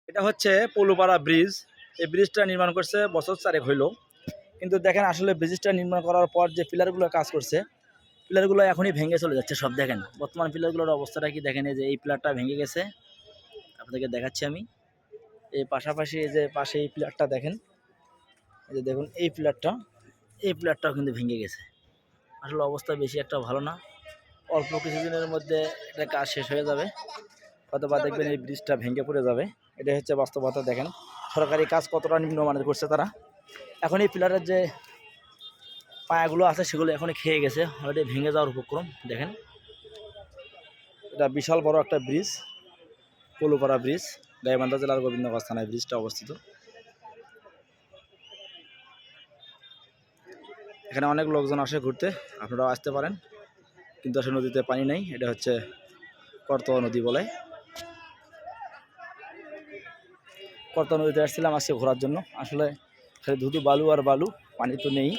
এটা হচ্ছে পলুপাড়া ব্রিজ। এই ব্রিজটা নির্মাণ করছে বছর 4 হইল, কিন্তু দেখেন আসলে ব্রিজটা নির্মাণ করার পর যে পিলারগুলো কাজ করছে, পিলারগুলো এখনই ভেঙে চলে যাচ্ছে সব। দেখেন বর্তমান পিলারগুলোর অবস্থাটা কি দেখেন, এই যে এই পিলারটা ভেঙে গেছে, আপনাদেরকে দেখাচ্ছি আমি। এই পাশাপাশি এই যে পাশে এই পিলারটা দেখেন, এই যে দেখুন এই পিলারটা, এই পিলারটাও কিন্তু ভেঙে গেছে। আসলে অবস্থা বেশি একটা ভালো না। অল্প কিছুদিনের মধ্যে এটা কাজ শেষ হয়ে যাবে, অথবা দেখবেন এই ব্রিজটা ভেঙে পড়ে যাবে। এটাই হচ্ছে বাস্তবতা। দেখেন সরকারি কাজ কতটা নিম্নমানের করছে তারা। এখন এই পিলারের যে পায়াগুলো আছে সেগুলো এখনই খেয়ে গেছে, অলরেডি ভেঙে যাওয়ার উপক্রম। দেখেন এটা বিশাল বড় একটা ব্রিজ, পলুপাড়া ব্রিজ, গাইবান্ধা জেলার গোবিন্দগঞ্জ থানায় ব্রিজটা অবস্থিত। এখানে অনেক লোকজন আসে ঘুরতে, আপনারাও আসতে পারেন, কিন্তু আসলে নদীতে পানি নেই। এটা হচ্ছে করতোয়া নদী বলে। করতোয়া নদীতে আসছিলাম আজকে ঘোরার জন্য, আসলে খালি ধুধু বালু আর বালু, পানি তো নেই।